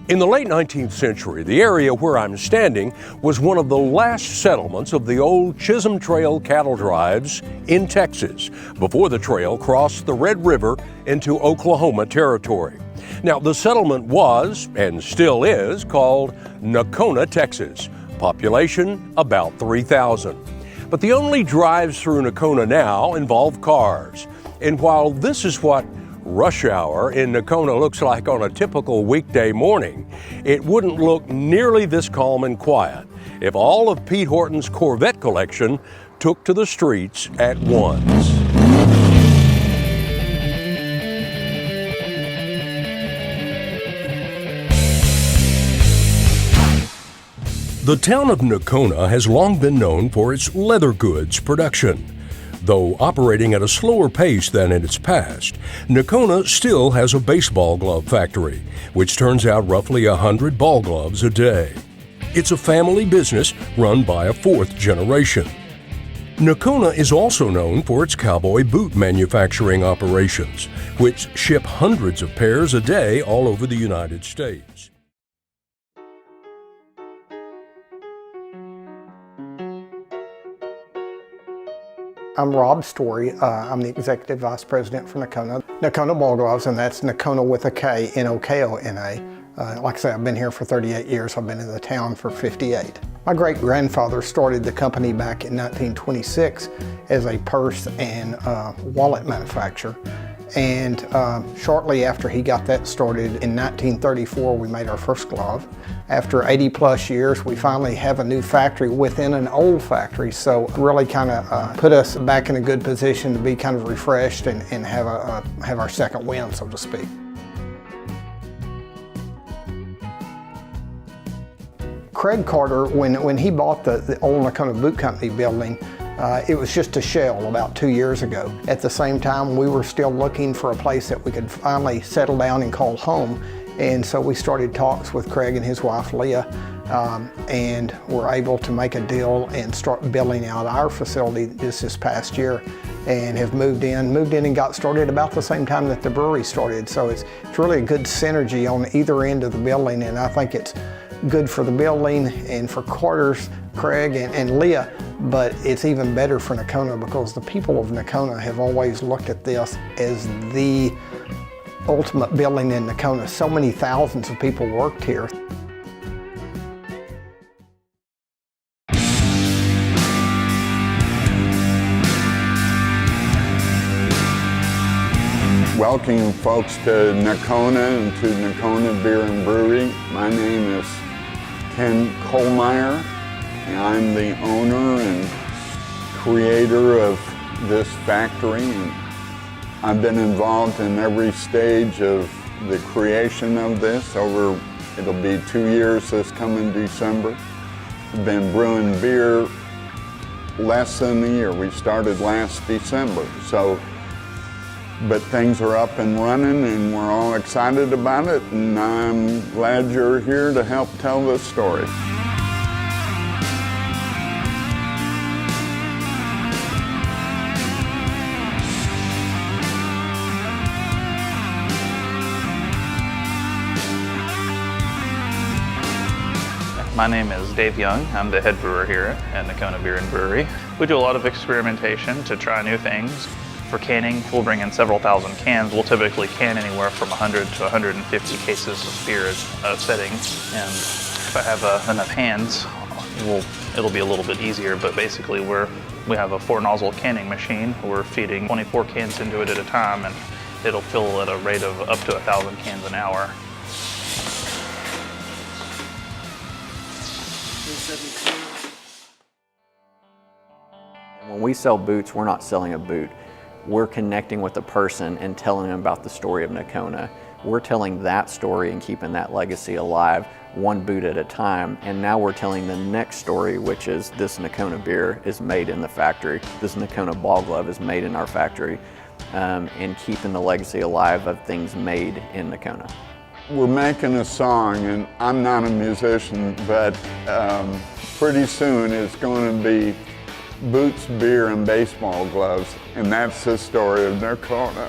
In the late 19th century, the area where I'm standing was one of the last settlements of the old Chisholm Trail cattle drives in Texas, before the trail crossed the Red River into Oklahoma territory. Now, the settlement was, and still is, called Nocona, Texas. Population about 3,000. But the only drives through Nocona now involve cars. And while this is what rush hour in Nocona looks like on a typical weekday morning, it wouldn't look nearly this calm and quiet if all of Pete Horton's Corvette collection took to the streets at once. The town of Nocona has long been known for its leather goods production. Though operating at a slower pace than in its past, Nocona still has a baseball glove factory, which turns out roughly 100 ball gloves a day. It's a family business run by a fourth generation. Nocona is also known for its cowboy boot manufacturing operations, which ship hundreds of pairs a day all over the United States. I'm Rob Story. I'm the Executive Vice President for Nocona. Nocona Ball Gloves, and that's Nocona with a K, N-O-K-O-N-A. Like I say, I've been here for 38 years. I've been in the town for 58. My great-grandfather started the company back in 1926 as a purse and wallet manufacturer. And shortly after he got that started, in 1934, we made our first glove. After 80 plus years, we finally have a new factory within an old factory. So really kind of put us back in a good position to be kind of refreshed and have our second win, so to speak. Craig Carter, when he bought the old Nocona Boot Company building, it was just a shell about 2 years ago. At the same time, we were still looking for a place that we could finally settle down and call home. And so we started talks with Craig and his wife, Leah, and were able to make a deal and start building out our facility this past year, and have moved in and got started about the same time that the brewery started. So it's really a good synergy on either end of the building, and I think it's good for the building and for Carter's, Craig and Leah, but it's even better for Nocona because the people of Nocona have always looked at this as the ultimate building in Nocona. So many thousands of people worked here. Welcome folks to Nocona and to Nocona Beer and Brewery. My name is Ken Kohlmeyer, and I'm the owner and creator of this factory. And I've been involved in every stage of the creation of this. It'll be 2 years this coming December. I've been brewing beer less than a year. We started last December, but things are up and running and we're all excited about it, and I'm glad you're here to help tell this story. My name is Dave Young. I'm the head brewer here at Nocona Beer and Brewery. We do a lot of experimentation to try new things. For canning, we'll bring in several thousand cans. We'll typically can anywhere from 100 to 150 cases of beer a setting. And if I have enough hands, it'll be a little bit easier, but basically we have a 4-nozzle canning machine. We're feeding 24 cans into it at a time, and it'll fill at a rate of up to 1,000 cans an hour. When we sell boots, we're not selling a boot. We're connecting with the person and telling them about the story of Nocona. We're telling that story and keeping that legacy alive, one boot at a time. And now we're telling the next story, which is this Nocona beer is made in the factory. This Nocona ball glove is made in our factory, and keeping the legacy alive of things made in Nocona. We're making a song, and I'm not a musician, but pretty soon it's going to be boots, beer, and baseball gloves, and that's the story of Nocona.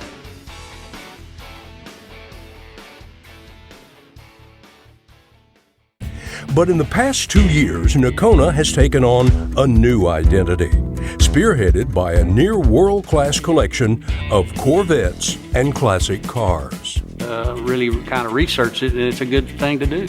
But in the past 2 years, Nocona has taken on a new identity, spearheaded by a near world-class collection of Corvettes and classic cars. Really kind of research it, and it's a good thing to do.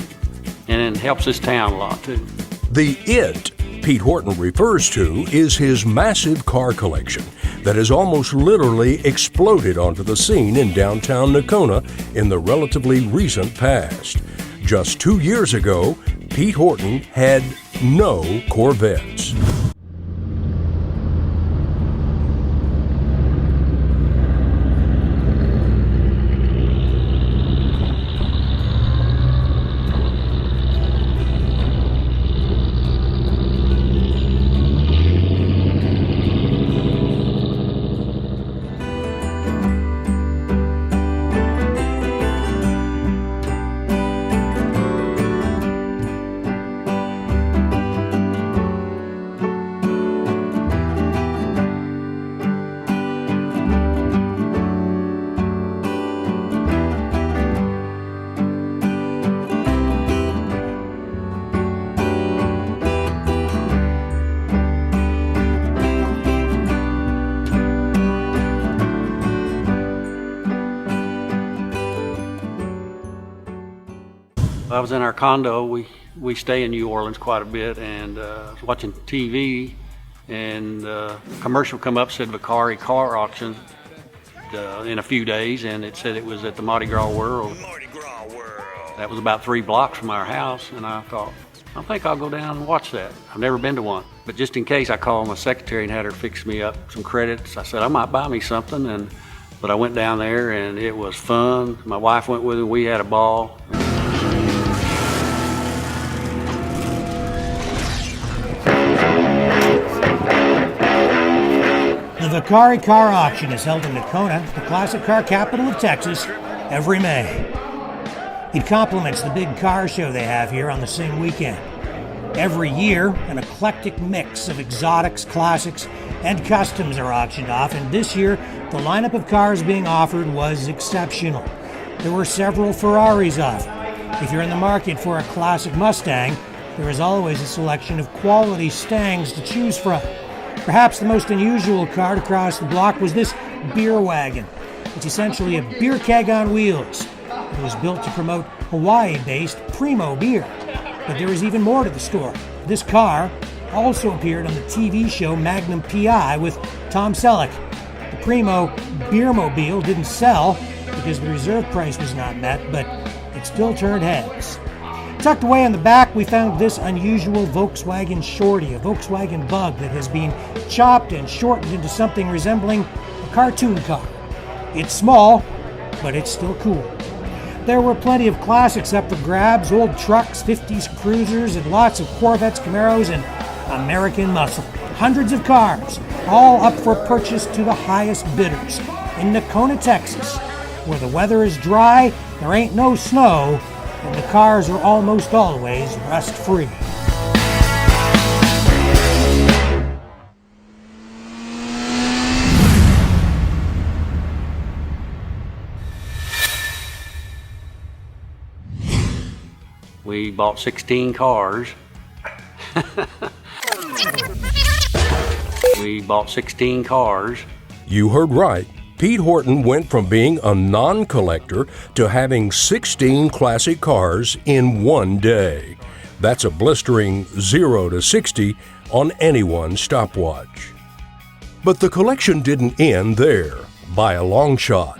And it helps this town a lot, too. The "it" Pete Horton refers to is his massive car collection that has almost literally exploded onto the scene in downtown Nocona in the relatively recent past. Just 2 years ago, Pete Horton had no Corvettes. I was in our condo. We stay in New Orleans quite a bit, and I was watching TV, and a commercial come up, said Vicari car auction in a few days, and it said it was at the Mardi Gras World. That was about 3 blocks from our house, and I thought, I think I'll go down and watch that. I've never been to one, but just in case, I called my secretary and had her fix me up some credits. I said I might buy me something, but I went down there, and it was fun. My wife went with me. We had a ball. The Vicari Car Auction is held in Nocona, the classic car capital of Texas, every May. It complements the big car show they have here on the same weekend. Every year, an eclectic mix of exotics, classics, and customs are auctioned off, and this year, the lineup of cars being offered was exceptional. There were several Ferraris offered. If you're in the market for a classic Mustang, there is always a selection of quality Stangs to choose from. Perhaps the most unusual car to cross the block was this beer wagon. It's essentially a beer keg on wheels. It was built to promote Hawaii-based Primo beer. But there is even more to the story. This car also appeared on the TV show Magnum P.I. with Tom Selleck. The Primo Beermobile didn't sell because the reserve price was not met, but it still turned heads. Tucked away in the back, we found this unusual Volkswagen Shorty, a Volkswagen Bug that has been chopped and shortened into something resembling a cartoon car. It's small, but it's still cool. There were plenty of classics up for grabs, old trucks, 50s cruisers, and lots of Corvettes, Camaros, and American muscle. Hundreds of cars, all up for purchase to the highest bidders. In Nocona, Texas, where the weather is dry, there ain't no snow, and the cars are almost always rust-free. We bought 16 cars. We bought 16 cars. You heard right. Pete Horton went from being a non-collector to having 16 classic cars in one day. That's a blistering 0 to 60 on anyone's stopwatch. But the collection didn't end there, by a long shot.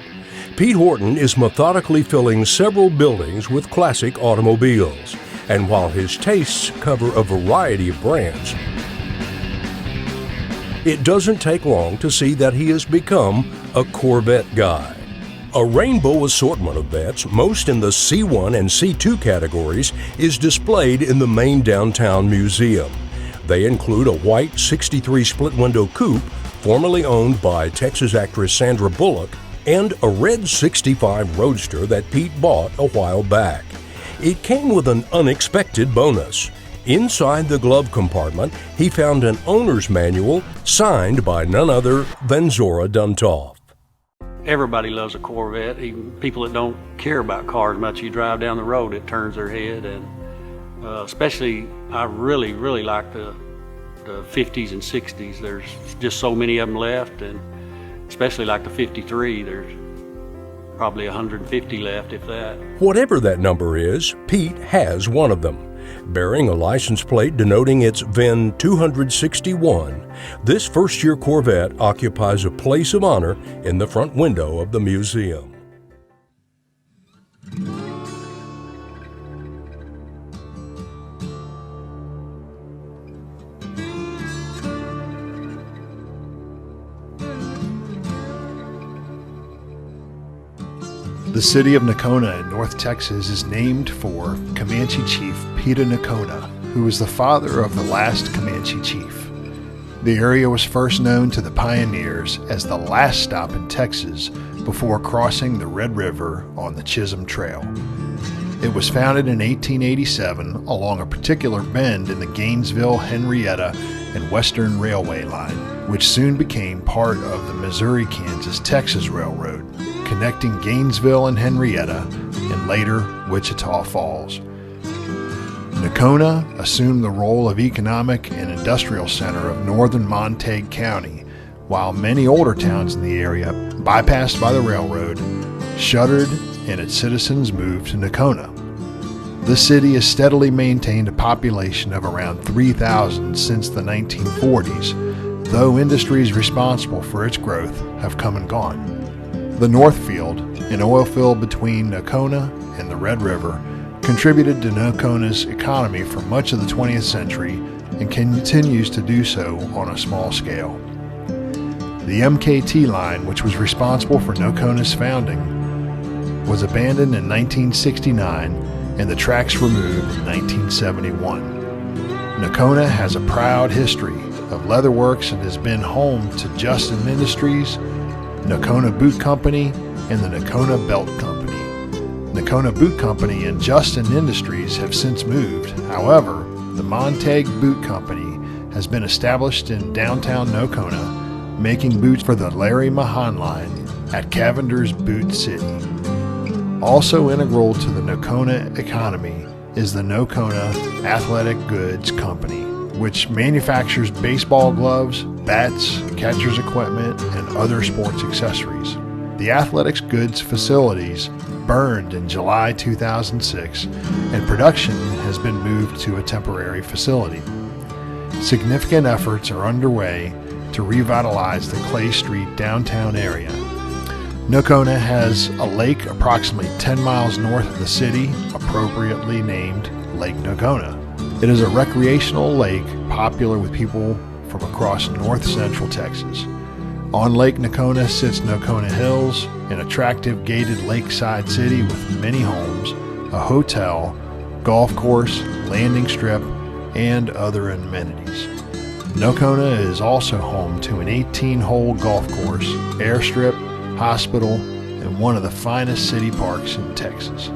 Pete Horton is methodically filling several buildings with classic automobiles, and while his tastes cover a variety of brands, it doesn't take long to see that he has become a Corvette guy. A rainbow assortment of Vettes, most in the C1 and C2 categories, is displayed in the main downtown museum. They include a white 63 split-window coupe, formerly owned by Texas actress Sandra Bullock, and a red 65 Roadster that Pete bought a while back. It came with an unexpected bonus. Inside the glove compartment, he found an owner's manual signed by none other than Zora Duntov. Everybody loves a Corvette, even people that don't care about cars much. You drive down the road, it turns their head, and Especially, I really like the 50s and 60s. There's just so many of them left, and especially like the 53, there's probably 150 left, if that. Whatever that number is, Pete has one of them. Bearing a license plate denoting its VIN 261, this first-year Corvette occupies a place of honor in the front window of the museum. The city of Nocona in North Texas is named for Comanche Chief Peter Nocona, who was the father of the last Comanche chief. The area was first known to the pioneers as the last stop in Texas before crossing the Red River on the Chisholm Trail. It was founded in 1887 along a particular bend in the Gainesville-Henrietta and Western Railway line, which soon became part of the Missouri-Kansas-Texas Railroad, connecting Gainesville and Henrietta, and later Wichita Falls. Nocona assumed the role of economic and industrial center of northern Montague County, while many older towns in the area, bypassed by the railroad, shuttered and its citizens moved to Nocona. The city has steadily maintained a population of around 3,000 since the 1940s, though industries responsible for its growth have come and gone. The Northfield, an oil field between Nocona and the Red River, contributed to Nocona's economy for much of the 20th century and continues to do so on a small scale. The MKT line, which was responsible for Nocona's founding, was abandoned in 1969 and the tracks removed in 1971. Nocona has a proud history of leatherworks and has been home to Justin Industries, Nocona Boot Company, and the Nocona Belt Company. Nocona Boot Company and Justin Industries have since moved. However, the Montague Boot Company has been established in downtown Nocona, making boots for the Larry Mahan line at Cavender's Boot City. Also integral to the Nocona economy is the Nocona Athletic Goods Company, which manufactures baseball gloves, bats, catcher's equipment, and other sports accessories. The athletics goods facilities burned in July 2006, and production has been moved to a temporary facility. Significant efforts are underway to revitalize the Clay Street downtown area. Nocona has a lake approximately 10 miles north of the city, appropriately named Lake Nocona. It is a recreational lake popular with people from across north-central Texas. On Lake Nocona sits Nocona Hills, an attractive gated lakeside city with many homes, a hotel, golf course, landing strip, and other amenities. Nocona is also home to an 18-hole golf course, airstrip, hospital, and one of the finest city parks in Texas.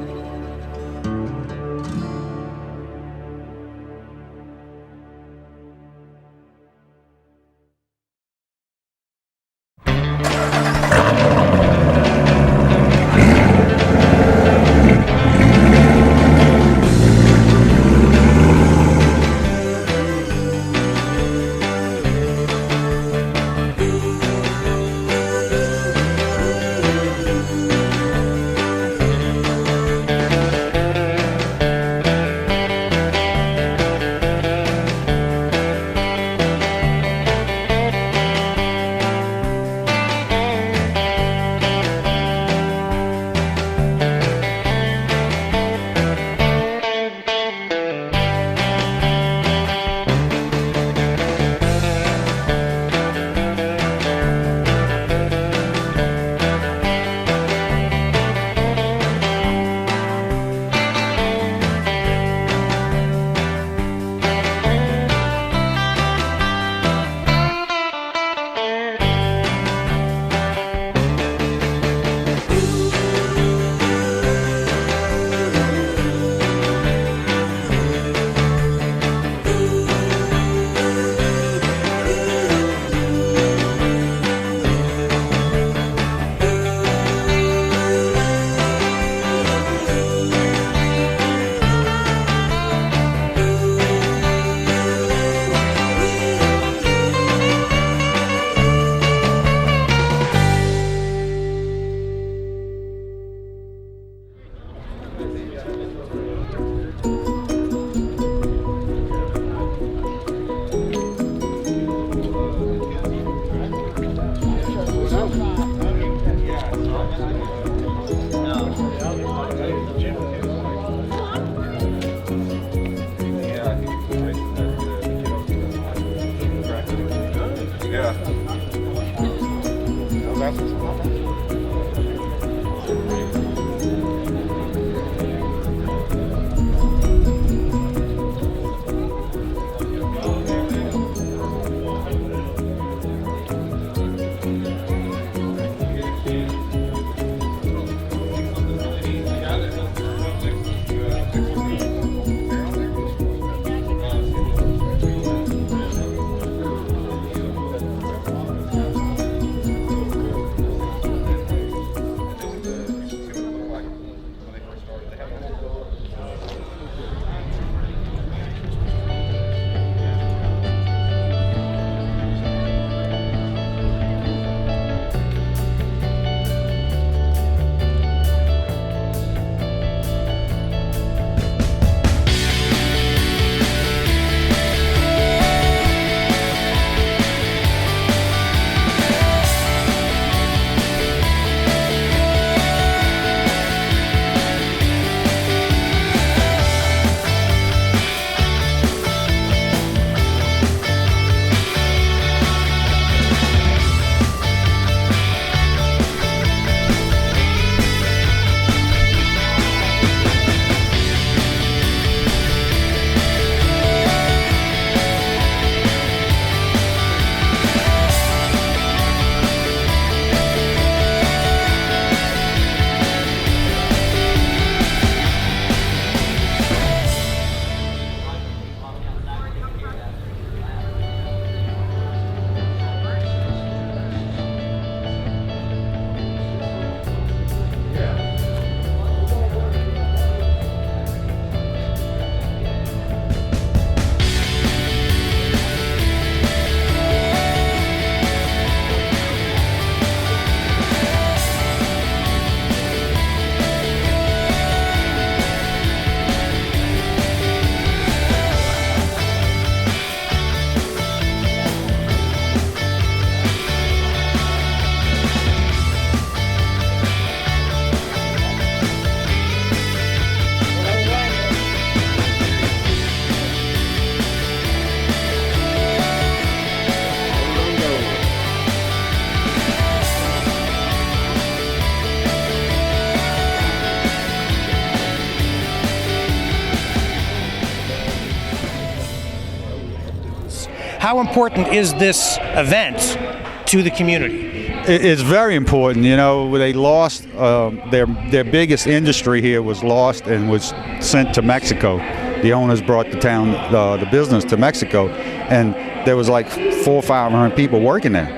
How important is this event to the community? It's very important. You know, they lost their biggest industry here was lost and was sent to Mexico. The owners brought the business to Mexico, and there was like 400 or 500 people working there,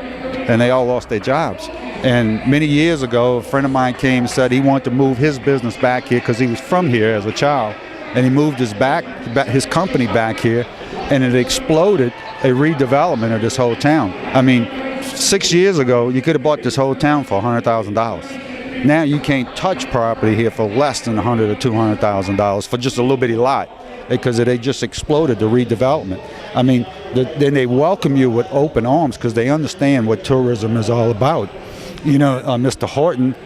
and they all lost their jobs. And many years ago, a friend of mine came and said he wanted to move his business back here because he was from here as a child, and he moved his company back here, and it exploded a redevelopment of this whole town. I mean, 6 years ago, you could have bought this whole town for $100,000. Now you can't touch property here for less than $100,000 or $200,000 for just a little bitty lot, because they just exploded the redevelopment. I mean, then they welcome you with open arms because they understand what tourism is all about. You know, Mr. Horton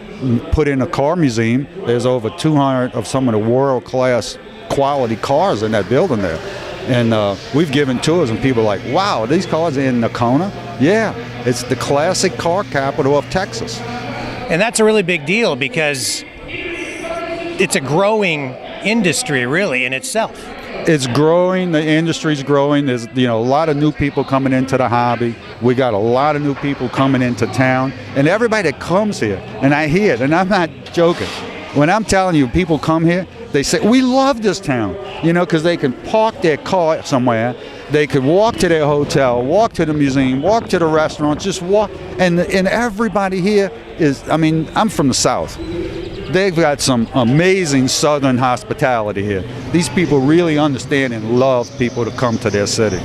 put in a car museum. There's over 200 of some of the world-class quality cars in that building there. And we've given tours and people are like, wow, these cars are in Nocona? Yeah, it's the classic car capital of Texas. And that's a really big deal because it's a growing industry really in itself. It's growing, the industry's growing. There's a lot of new people coming into the hobby. We got a lot of new people coming into town. And everybody that comes here, and I hear it, and I'm not joking. When I'm telling you people come here, they say, we love this town, because they can park their car somewhere. They could walk to their hotel, walk to the museum, walk to the restaurant, just walk. And everybody here I'm from the South. They've got some amazing Southern hospitality here. These people really understand and love people to come to their city.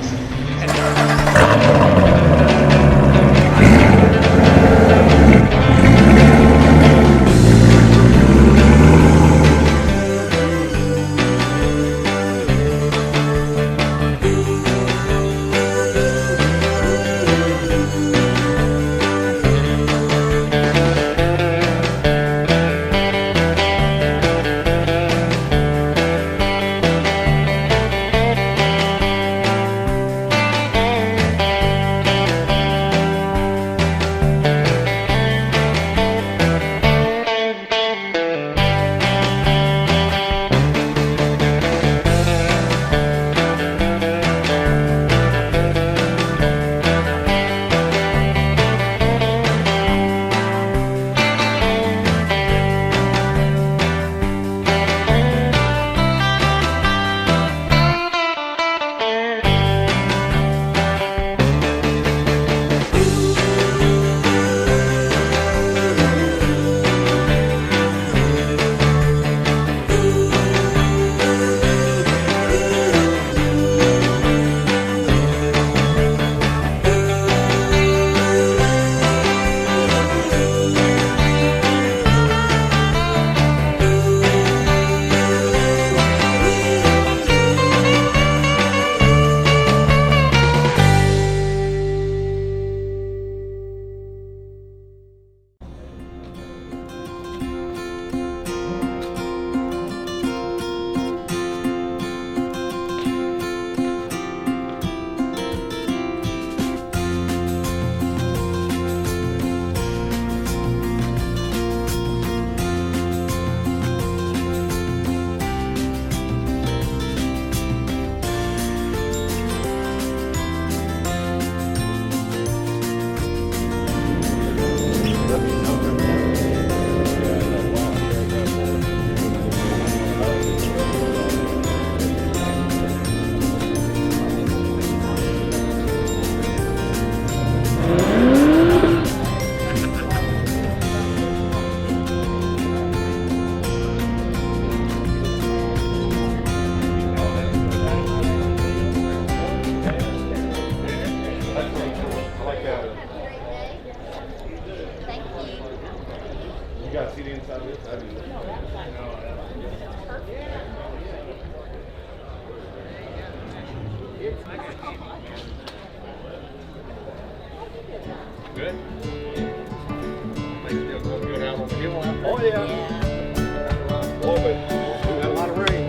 Good. Things still going good out on the hill. Oh yeah. Oh, but we had a lot of rain.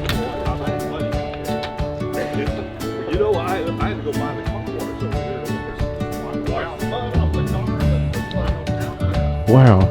You know, I had to go buy the car water over here. Wow.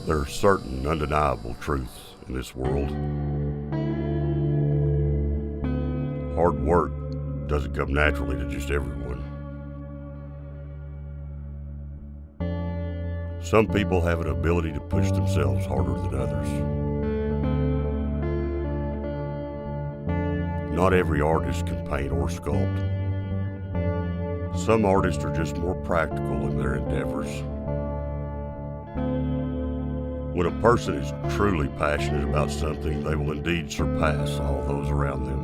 There are certain undeniable truths in this world. Hard work doesn't come naturally to just everyone. Some people have an ability to push themselves harder than others. Not every artist can paint or sculpt. Some artists are just more practical in their endeavors. When a person is truly passionate about something, they will indeed surpass all those around them.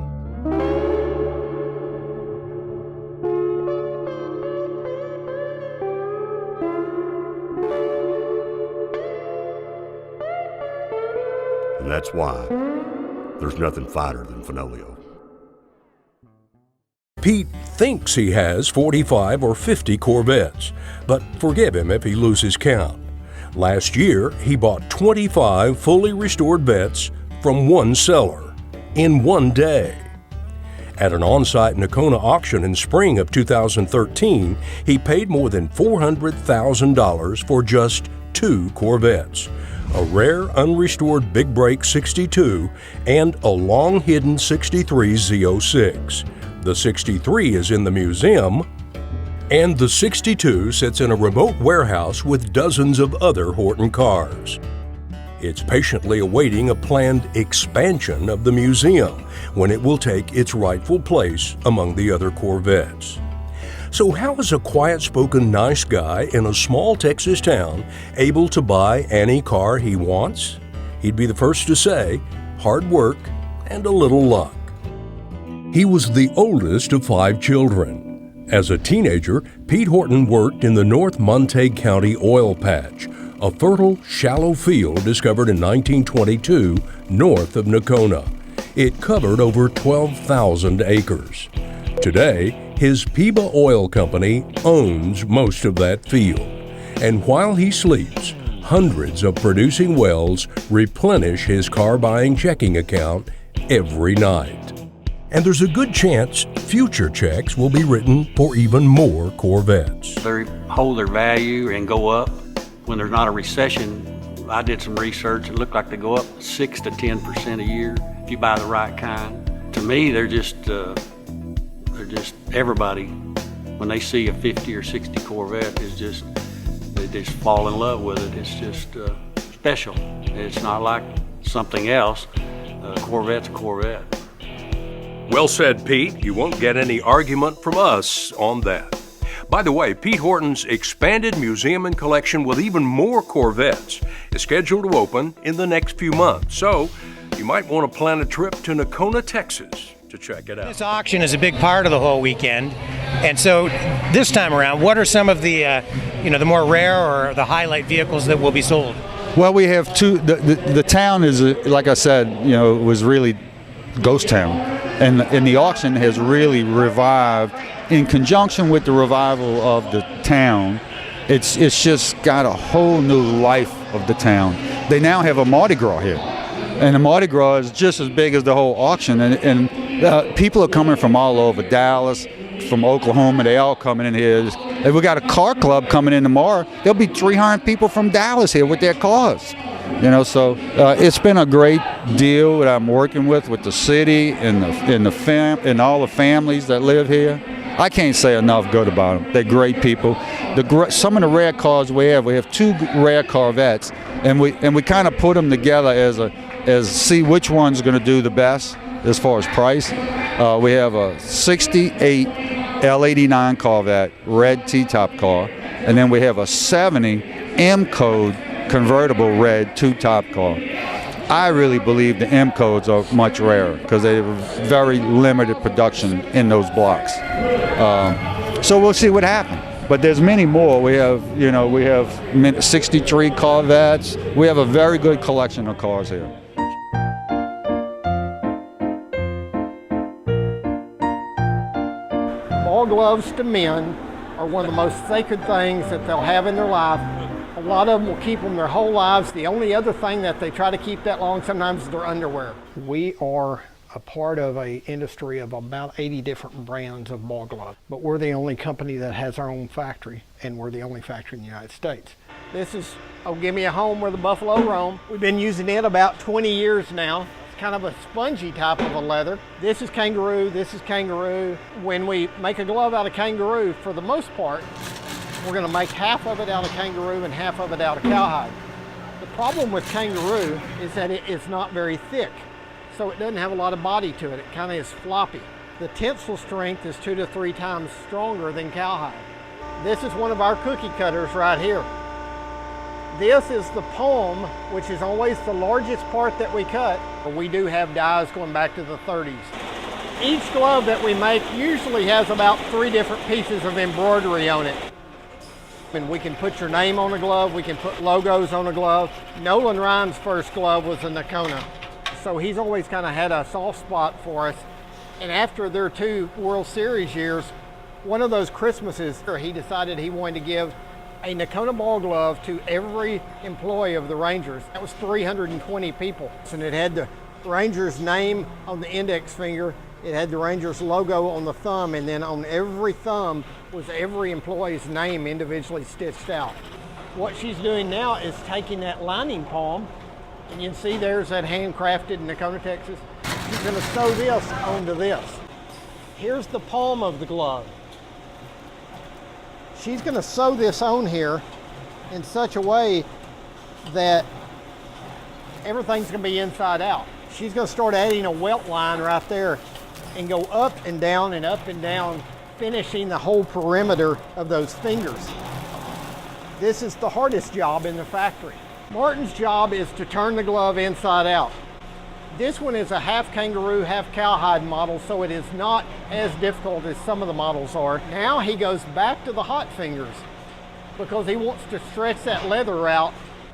And that's why there's nothing finer than Fenolio. Pete thinks he has 45 or 50 Corvettes, but forgive him if he loses count. Last year, he bought 25 fully restored Vettes from one seller in one day. At an on-site Nocona auction in spring of 2013, he paid more than $400,000 for just 2 Corvettes, a rare unrestored Big Break 62 and a long-hidden 63 Z06. The 63 is in the museum, and the 62 sits in a remote warehouse with dozens of other Horton cars. It's patiently awaiting a planned expansion of the museum when it will take its rightful place among the other Corvettes. So how is a quiet-spoken nice guy in a small Texas town able to buy any car he wants? He'd be the first to say, hard work and a little luck. He was the oldest of 5 children. As a teenager, Pete Horton worked in the North Montague County oil patch, a fertile, shallow field discovered in 1922 north of Nocona. It covered over 12,000 acres. Today, his Peba Oil Company owns most of that field. And while he sleeps, hundreds of producing wells replenish his car-buying checking account every night. And there's a good chance future checks will be written for even more Corvettes. They hold their value and go up. When there's not a recession, I did some research, it looked like they go up 6 to 10% a year if you buy the right kind. To me, they're just everybody, when they see a 50 or 60 Corvette, they just fall in love with it. It's just special. It's not like something else. Corvette's a Corvette. Well said, Pete. You won't get any argument from us on that. By the way, Pete Horton's expanded museum and collection with even more Corvettes is scheduled to open in the next few months. So you might want to plan a trip to Nocona, Texas to check it out. This auction is a big part of the whole weekend. And so this time around, what are some of the, the more rare or the highlight vehicles that will be sold? Well, we have two. The town is, like I said, was really ghost town. And the auction has really revived, in conjunction with the revival of the town. It's just got a whole new life of the town. They now have a Mardi Gras here, and the Mardi Gras is just as big as the whole auction. And people are coming from all over, Dallas, from Oklahoma. They all coming in here, If we got a car club coming in tomorrow, there'll be 300 people from Dallas here with their cars. You know, so it's been a great deal that I'm working with the city and and all the families that live here. I can't say enough good about them. They're great people. Some of the rare cars we have 2 rare Corvettes, and we kind of put them together as see which one's going to do the best as far as price. We have a 68 L89 Corvette, red T-top car, and then we have a 70 M-Code convertible red 2-top car. I really believe the M-Codes are much rarer because they have very limited production in those blocks. So we'll see what happens. But there's many more. We have 63 Corvettes. We have a very good collection of cars here. Ball gloves to men are one of the most sacred things that they'll have in their life. A lot of them will keep them their whole lives. The only other thing that they try to keep that long sometimes is their underwear. We are a part of an industry of about 80 different brands of ball gloves, but we're the only company that has our own factory, and we're the only factory in the United States. This is Oh Give Me a Home Where the Buffalo Roam. We've been using it about 20 years now. It's kind of a spongy type of a leather. This is kangaroo, this is kangaroo. When we make a glove out of kangaroo, for the most part, we're going to make half of it out of kangaroo and half of it out of cowhide. The problem with kangaroo is that it is not very thick, so it doesn't have a lot of body to it. It kind of is floppy. The tensile strength is 2 to 3 times stronger than cowhide. This is one of our cookie cutters right here. This is the palm, which is always the largest part that we cut. We do have dies going back to the 30s. Each glove that we make usually has about 3 different pieces of embroidery on it. And we can put your name on a glove, we can put logos on a glove. Nolan Ryan's first glove was a Nocona, so he's always kind of had a soft spot for us. And after their 2 World Series years, one of those Christmases, he decided he wanted to give a Nocona ball glove to every employee of the Rangers. That was 320 people. And it had the Rangers name on the index finger, it had the Rangers logo on the thumb, and then on every thumb was every employee's name individually stitched out. What she's doing now is taking that lining palm, and you can see there's that handcrafted in Nocona, Texas. She's gonna sew this onto this. Here's the palm of the glove. She's gonna sew this on here in such a way that everything's gonna be inside out. She's gonna start adding a welt line right there and go up and down, finishing the whole perimeter of those fingers. This is the hardest job in the factory. Martin's job is to turn the glove inside out. This one is a half kangaroo, half cowhide model, so it is not as difficult as some of the models are. Now he goes back to the hot fingers because he wants to stretch that leather out.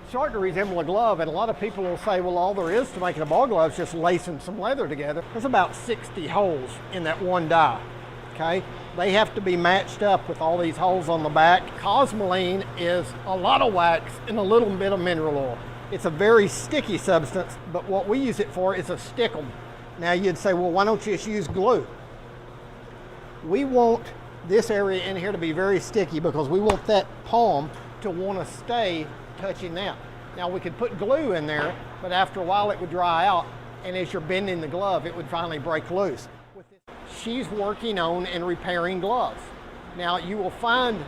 Starting to resemble a glove, and a lot of people will say, well, all there is to making a ball glove is just lacing some leather together. There's about 60 holes in that one die, okay? They have to be matched up with all these holes on the back. Cosmoline is a lot of wax and a little bit of mineral oil. It's a very sticky substance, but what we use it for is a stickum. Now you'd say, well, why don't you just use glue? We want this area in here to be very sticky because we want that palm to want to stay touching that. Now we could put glue in there, but after a while it would dry out, and as you're bending the glove, it would finally break loose. She's working on and repairing gloves. Now you will find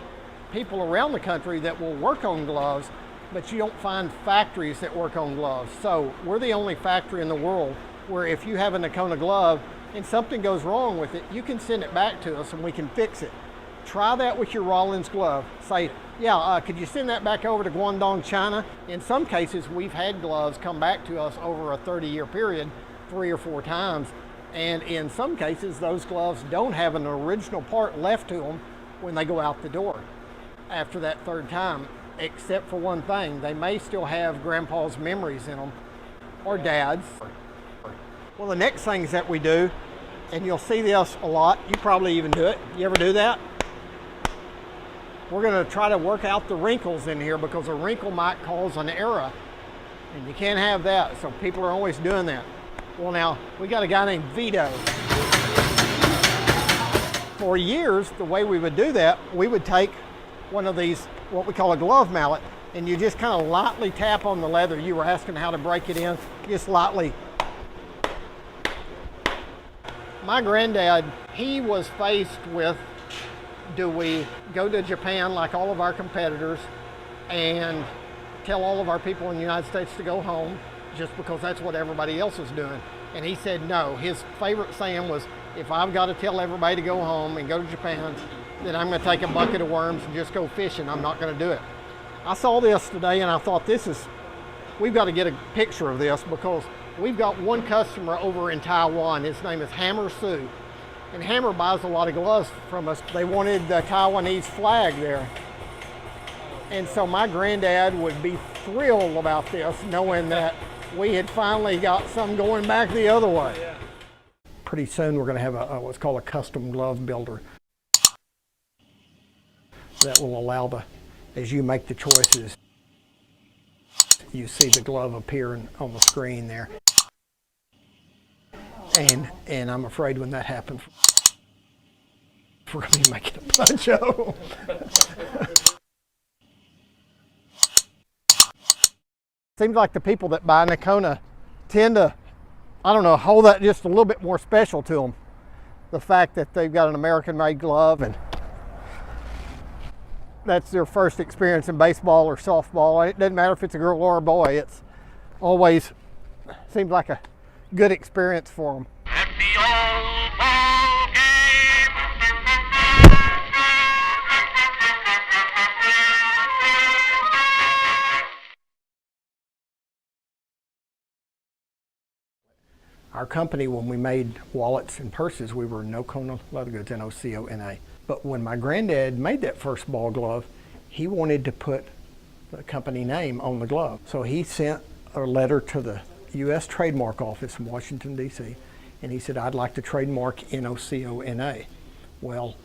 people around the country that will work on gloves, but you don't find factories that work on gloves. So we're the only factory in the world where if you have a Nocona glove and something goes wrong with it, you can send it back to us and we can fix it. Try that with your Rollins glove. Say, yeah, could you send that back over to Guangdong, China? In some cases, we've had gloves come back to us over a 30-year period 3 or 4 times. And in some cases, those gloves don't have an original part left to them when they go out the door after that 3rd time, except for one thing. They may still have grandpa's memories in them, or dad's. Well, the next things that we do, and you'll see this a lot, you probably even do it. You ever do that? We're going to try to work out the wrinkles in here because a wrinkle might cause an error, and you can't have that, so people are always doing that. Well, now, we got a guy named Vito. For years, the way we would do that, we would take one of these, what we call a glove mallet, and you just kind of lightly tap on the leather. You were asking how to break it in, just lightly. My granddad, he was faced with, do we go to Japan like all of our competitors and tell all of our people in the United States to go home just because that's what everybody else is doing? And he said no. His favorite saying was, if I've got to tell everybody to go home and go to Japan, then I'm going to take a bucket of worms and just go fishing. I'm not going to do it. I saw this today and I thought we've got to get a picture of this, because we've got one customer over in Taiwan. His name is Hammer Sue. And Hammer buys a lot of gloves from us. They wanted the Taiwanese flag there. And so my granddad would be thrilled about this, knowing that we had finally got some going back the other way. Pretty soon we're going to have what's called a custom glove builder that will allow as you make the choices, you see the glove appear on the screen there. And I'm afraid when that happens, we're going to be making a bunch of them. Seems like the people that buy Nocona tend to, I don't know, hold that just a little bit more special to them. The fact that they've got an American-made glove, and that's their first experience in baseball or softball. It doesn't matter if it's a girl or a boy. It's always seems like a good experience for them. Our company, when we made wallets and purses, we were Nocona Leather Goods, N-O-C-O-N-A. But when my granddad made that first ball glove, he wanted to put the company name on the glove. So he sent a letter to the U.S. Trademark Office in Washington, D.C., and he said, I'd like to trademark N-O-C-O-N-A. Well,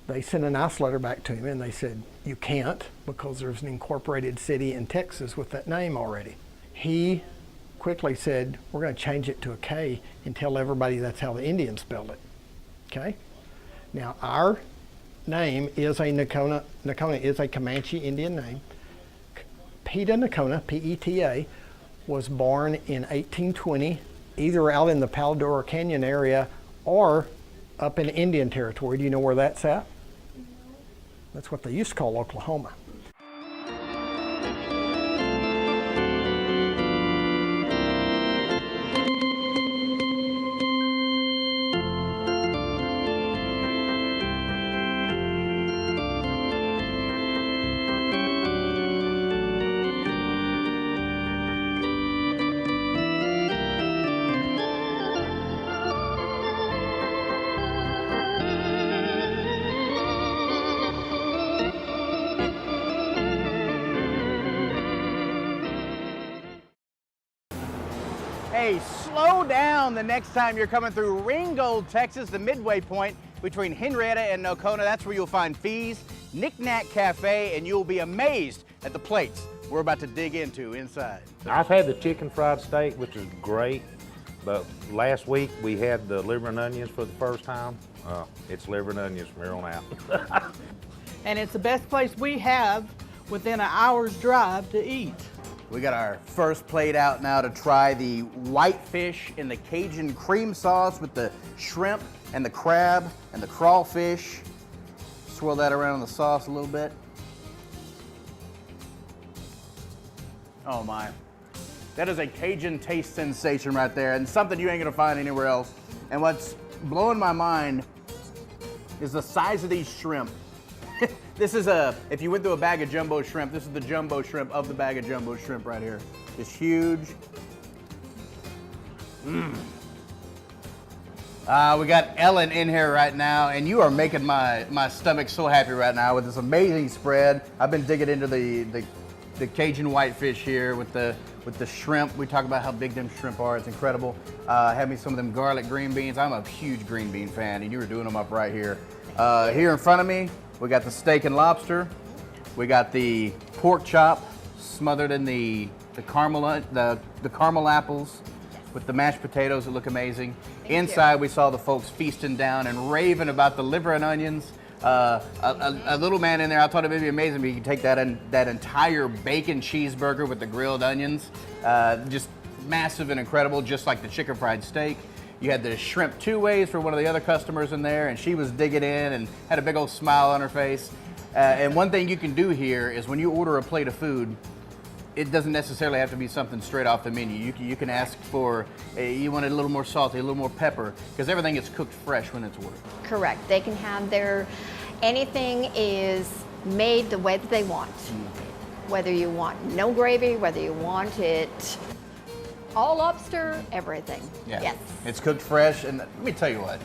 they sent a nice letter back to him, and they said, you can't, because there's an incorporated city in Texas with that name already. He quickly said, we're going to change it to a K and tell everybody that's how the Indians spelled it. Okay? Now, our name is a Nocona. Nocona is a Comanche Indian name. Peta Nocona, P-E-T-A, was born in 1820, either out in the Paladora Canyon area or up in Indian Territory. Do you know where that's at? That's what they used to call Oklahoma. Hey, slow down the next time you're coming through Ringgold, Texas, the midway point between Henrietta and Nocona. That's where you'll find Fee's Knick-Knack Cafe, and you'll be amazed at the plates we're about to dig into inside. I've had the chicken fried steak, which is great, but last week we had the liver and onions for the first time. It's liver and onions from here on out. And it's the best place we have within an hour's drive to eat. We got our first plate out now to try the whitefish in the Cajun cream sauce with the shrimp and the crab and the crawfish. Swirl that around in the sauce a little bit. Oh my. That is a Cajun taste sensation right there, and something you ain't gonna find anywhere else. And what's blowing my mind is the size of these shrimp. This is if you went through a bag of jumbo shrimp, this is the jumbo shrimp of the bag of jumbo shrimp right here. It's huge. We got Ellen in here right now, and you are making my stomach so happy right now with this amazing spread. I've been digging into the Cajun whitefish here with the shrimp. We talk about how big them shrimp are. It's incredible. Have me some of them garlic green beans. I'm a huge green bean fan, and you were doing them up right here. Here in front of me, we got the steak and lobster. We got the pork chop smothered in the caramel apples with the mashed potatoes that look amazing. Inside, we saw the folks feasting down and raving about the liver and onions A little man in there, I thought it would be amazing, but you can take that entire bacon cheeseburger with the grilled onions, just massive and incredible, just like the chicken fried steak. You had the shrimp two ways for one of the other customers in there, and she was digging in and had a big old smile on her face. And one thing you can do here is when you order a plate of food, it doesn't necessarily have to be something straight off the menu. You can ask for, you want it a little more salty, a little more pepper, because everything is cooked fresh when it's ordered. Correct. They can have anything is made the way that they want. Whether you want no gravy, whether you want it all lobster, everything. Yeah. Yes. It's cooked fresh, and let me tell you what,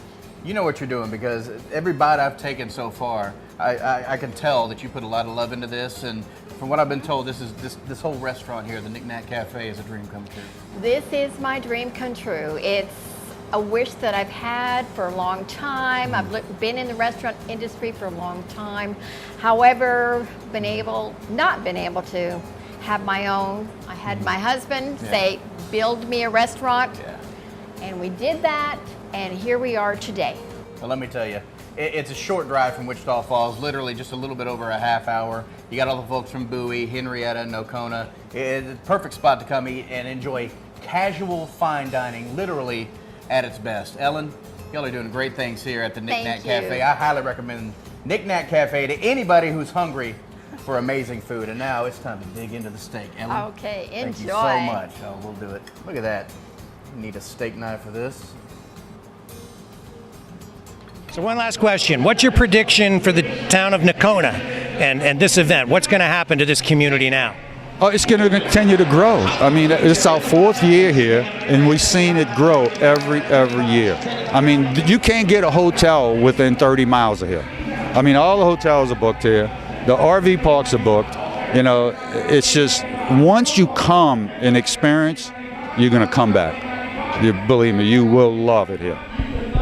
you know what you're doing, because every bite I've taken so far, I can tell that you put a lot of love into this, and from what I've been told, this whole restaurant here, the Knick Knack Cafe, is a dream come true. This is my dream come true. It's a wish that I've had for a long time. I've been in the restaurant industry for a long time. However, not been able to have my own. I had my husband say, build me a restaurant, and we did that, and here we are today. Well, let me tell you, it's a short drive from Wichita Falls, literally just a little bit over a half hour. You got all the folks from Bowie, Henrietta, Nocona. It's a perfect spot to come eat and enjoy casual fine dining, literally at its best. Ellen, y'all are doing great things here at the Knick Knack Cafe. I highly recommend Knick Knack Cafe to anybody who's hungry for amazing food. And now it's time to dig into the steak. Ellen, okay, enjoy. Thank you so much. Oh, we'll do it. Look at that. You need a steak knife for this. So one last question. What's your prediction for the town of Nocona and this event? What's going to happen to this community now? Oh, it's going to continue to grow. I mean, it's our 4th year here, and we've seen it grow every year. I mean, you can't get a hotel within 30 miles of here. I mean, all the hotels are booked here. The RV parks are booked. You know, it's just, once you come and experience, you're going to come back. Believe me, you will love it here.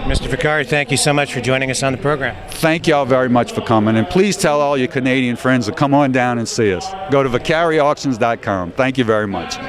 Mr. Vicari, thank you so much for joining us on the program. Thank y'all very much for coming, and please tell all your Canadian friends to come on down and see us. Go to vicariauctions.com. Thank you very much.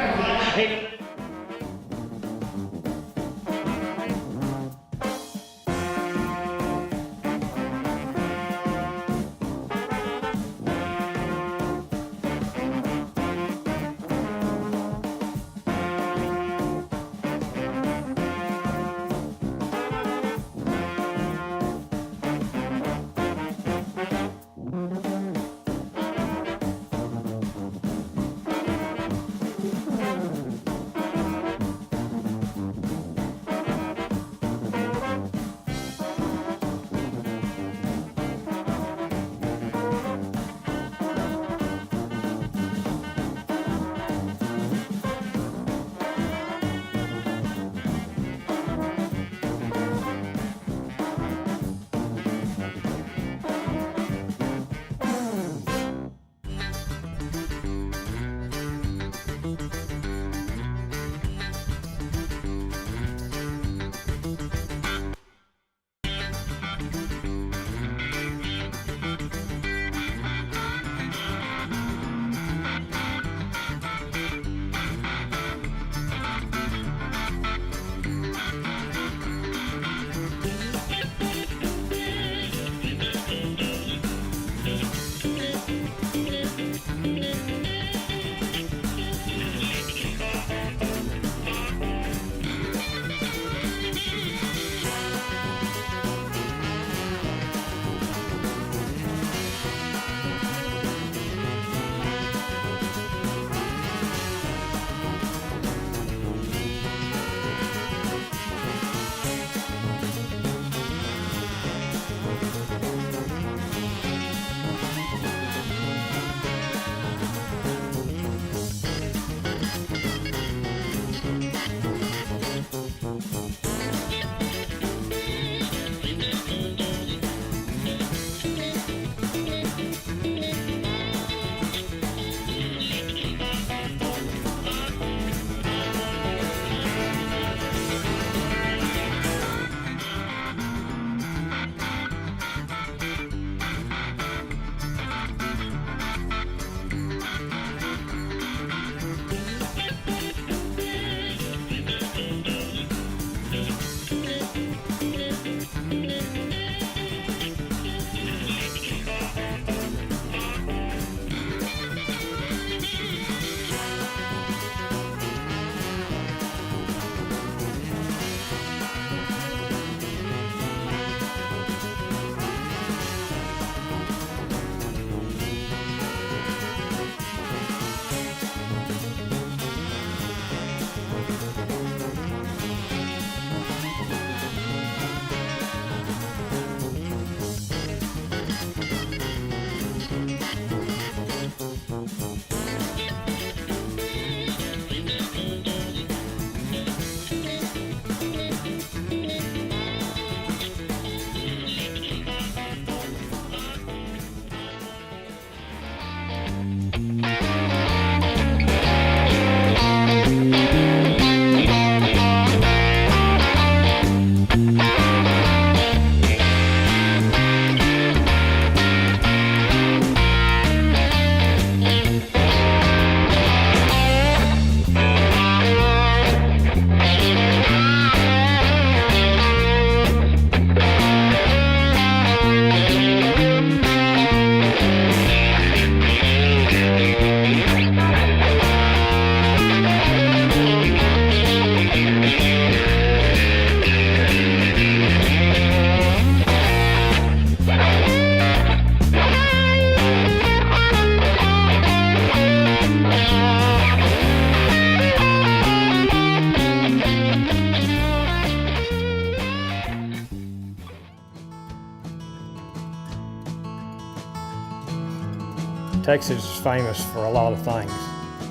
Texas is famous for a lot of things.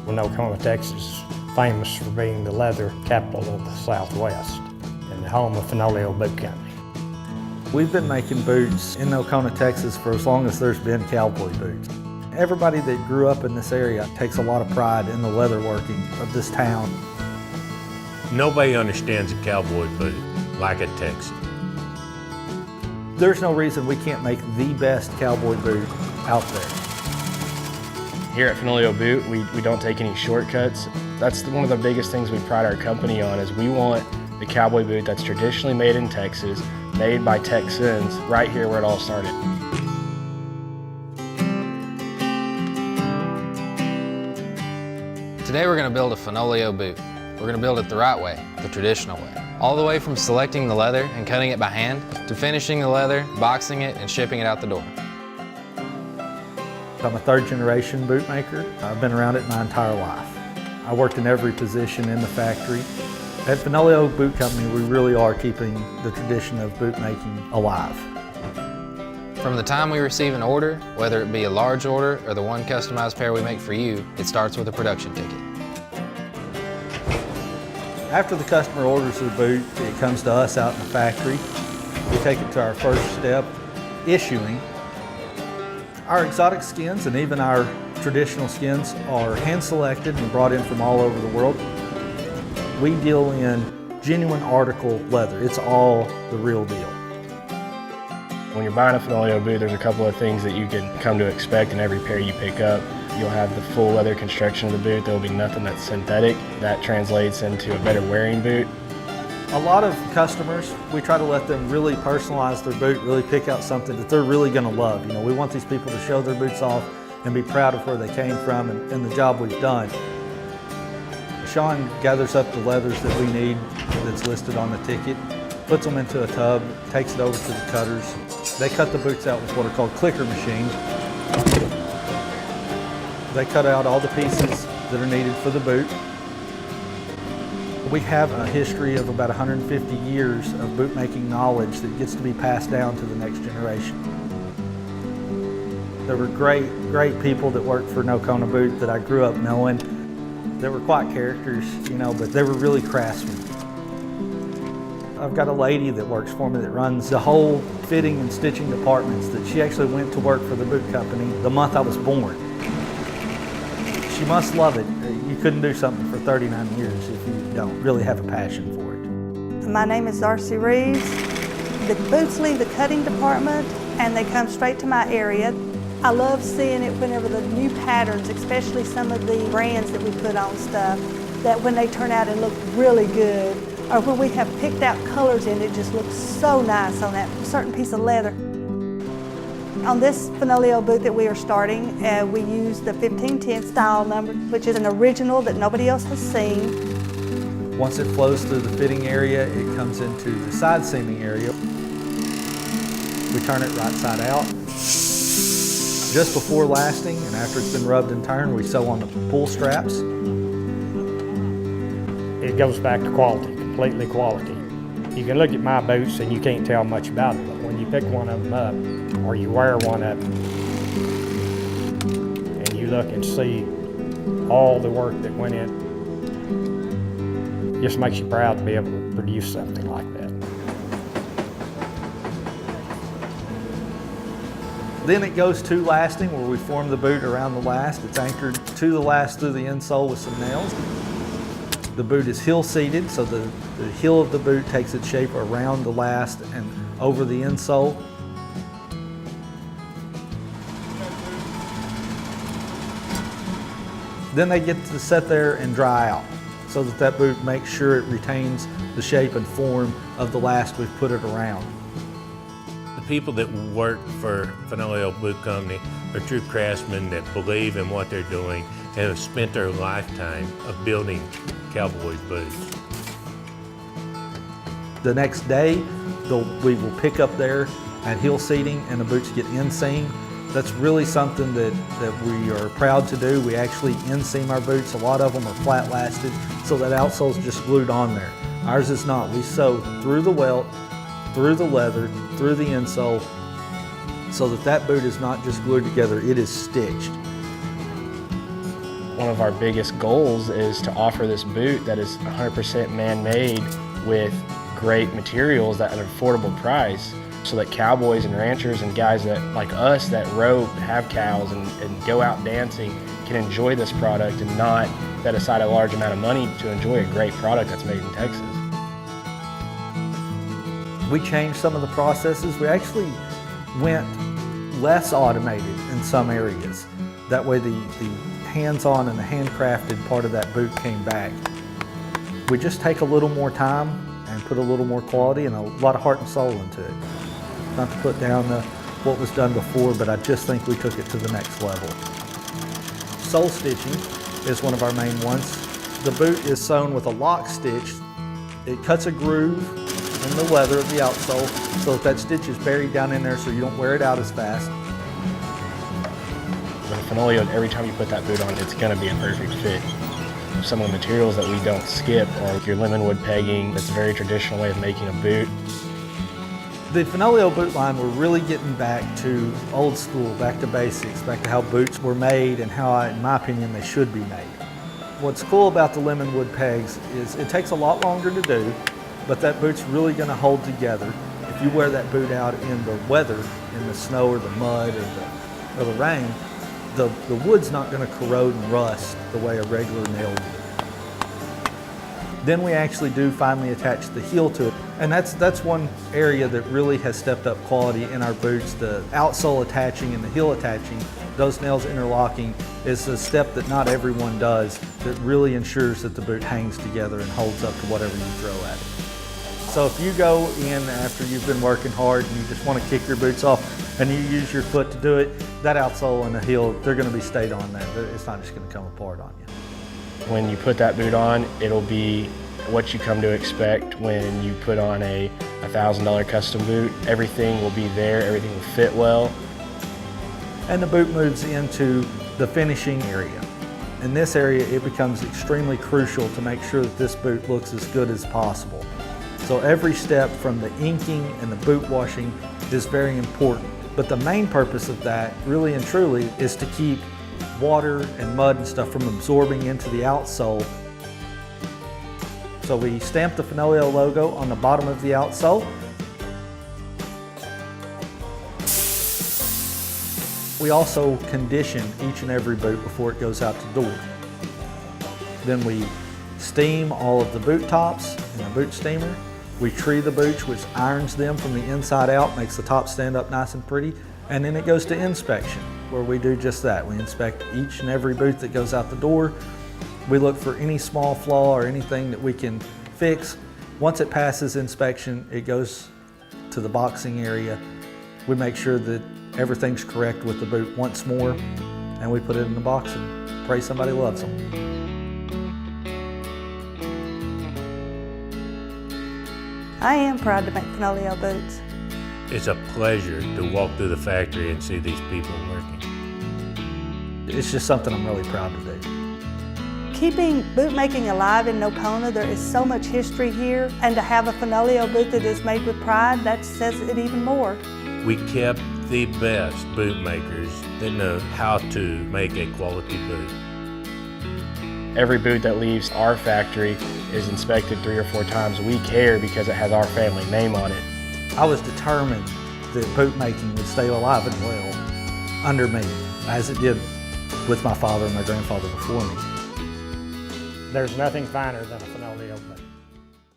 Well, Nocona, Texas is famous for being the leather capital of the Southwest and the home of Fenolio Boot Company. We've been making boots in Nocona, Texas for as long as there's been cowboy boots. Everybody that grew up in this area takes a lot of pride in the leather working of this town. Nobody understands a cowboy boot like a Texan. There's no reason we can't make the best cowboy boot out there. Here at Fenolio Boot, we don't take any shortcuts. That's one of the biggest things we pride our company on, is we want the cowboy boot that's traditionally made in Texas, made by Texans, right here where it all started. Today we're going to build a Fenolio boot. We're going to build it the right way, the traditional way. All the way from selecting the leather and cutting it by hand, to finishing the leather, boxing it, and shipping it out the door. I'm a third-generation boot maker. I've been around it my entire life. I worked in every position in the factory. At Fenolio Boot Company, we really are keeping the tradition of boot making alive. From the time we receive an order, whether it be a large order or the one customized pair we make for you, it starts with a production ticket. After the customer orders the boot, it comes to us out in the factory. We take it to our first step, issuing. Our exotic skins and even our traditional skins are hand-selected and brought in from all over the world. We deal in genuine article leather. It's all the real deal. When you're buying a Fenolio boot, there's a couple of things that you can come to expect in every pair you pick up. You'll have the full leather construction of the boot. There will be nothing that's synthetic. That translates into a better wearing boot. A lot of customers, we try to let them really personalize their boot, really pick out something that they're really going to love. You know, we want these people to show their boots off and be proud of where they came from and the job we've done. Sean gathers up the leathers that we need that's listed on the ticket, puts them into a tub, takes it over to the cutters. They cut the boots out with what are called clicker machines. They cut out all the pieces that are needed for the boot. We have a history of about 150 years of boot making knowledge that gets to be passed down to the next generation. There were great people that worked for Nocona Boot that I grew up knowing. They were quite characters, you know, but they were really craftsmen. I've got a lady that works for me that runs the whole fitting and stitching departments, that she actually went to work for the boot company the month I was born. She must love it. You couldn't do something for 39 years if you don't really have a passion for it. My name is Darcy Reeves. The boots leave the cutting department and they come straight to my area. I love seeing it whenever the new patterns, especially some of the brands that we put on stuff, that when they turn out and look really good, or when we have picked out colors in it, just looks so nice on that certain piece of leather. On this Fenolio boot that we are starting, we use the 1510 style number, which is an original that nobody else has seen. Once it flows through the fitting area, it comes into the side seaming area. We turn it right side out. Just before lasting and after it's been rubbed and turned, we sew on the pull straps. It goes back to quality, completely quality. You can look at my boots and you can't tell much about it, but when you pick one of them up or you wear one of them and you look and see all the work that went in, it just makes you proud to be able to produce something like that. Then it goes to lasting, where we form the boot around the last. It's anchored to the last through the insole with some nails. The boot is heel seated, so the heel of the boot takes its shape around the last and over the insole. Then they get to sit there and dry out, so that that boot makes sure it retains the shape and form of the last we've put it around. The people that work for Fenolio Boot Company are true craftsmen that believe in what they're doing and have spent their lifetime of building cowboy boots. The next day, we will pick up there at heel seating and the boots get inseamed. That's really something that we are proud to do. We actually inseam our boots. A lot of them are flat lasted, so that outsole is just glued on there. Ours is not. We sew through the welt, through the leather, through the insole, so that that boot is not just glued together, it is stitched. One of our biggest goals is to offer this boot that is 100% man-made with great materials at an affordable price, so that cowboys and ranchers and guys that like us that row, have cows and go out dancing can enjoy this product and not set aside a large amount of money to enjoy a great product that's made in Texas. We changed some of the processes. We actually went less automated in some areas. That way the hands-on and the handcrafted part of that boot came back. We just take a little more time and put a little more quality and a lot of heart and soul into it. Not to put down what was done before, but I just think we took it to the next level. Sole stitching is one of our main ones. The boot is sewn with a lock stitch. It cuts a groove in the leather of the outsole so that stitch is buried down in there so you don't wear it out as fast. With Fenolio, every time you put that boot on, it's going to be a perfect fit. Some of the materials that we don't skip are your lemon wood pegging. It's a very traditional way of making a boot. The Fenolio boot line, we're really getting back to old school, back to basics, back to how boots were made and how, in my opinion, they should be made. What's cool about the lemon wood pegs is it takes a lot longer to do, but that boot's really going to hold together. If you wear that boot out in the weather, in the snow or the mud or the rain, the wood's not going to corrode and rust the way a regular nail would. Then we actually do finally attach the heel to it. And that's one area that really has stepped up quality in our boots. The outsole attaching and the heel attaching, those nails interlocking, is a step that not everyone does that really ensures that the boot hangs together and holds up to whatever you throw at it. So if you go in after you've been working hard and you just want to kick your boots off and you use your foot to do it, that outsole and the heel, they're going to be stayed on there. It's not just going to come apart on you. When you put that boot on, it'll be what you come to expect when you put on a $1,000 custom boot. Everything will be there, everything will fit well. And the boot moves into the finishing area. In this area, it becomes extremely crucial to make sure that this boot looks as good as possible. So every step from the inking and the boot washing is very important. But the main purpose of that, really and truly, is to keep water and mud and stuff from absorbing into the outsole. So we stamp the Fenolio logo on the bottom of the outsole. We also condition each and every boot before it goes out the door. Then we steam all of the boot tops in a boot steamer. We tree the boots, which irons them from the inside out, makes the top stand up nice and pretty. And then it goes to inspection, where we do just that. We inspect each and every boot that goes out the door. We look for any small flaw or anything that we can fix. Once it passes inspection, it goes to the boxing area. We make sure that everything's correct with the boot once more, and we put it in the box and pray somebody loves them. I am proud to make Fenolio boots. It's a pleasure to walk through the factory and see these people working. It's just something I'm really proud to do. Keeping boot making alive in Nocona, there is so much history here, and to have a Fenolio boot that is made with pride, that says it even more. We kept the best boot makers that know how to make a quality boot. Every boot that leaves our factory is inspected 3 or 4 times. We care because it has our family name on it. I was determined that boot making would stay alive and well under me, as it did with my father and my grandfather before me. There's nothing finer than a Fenolio boot.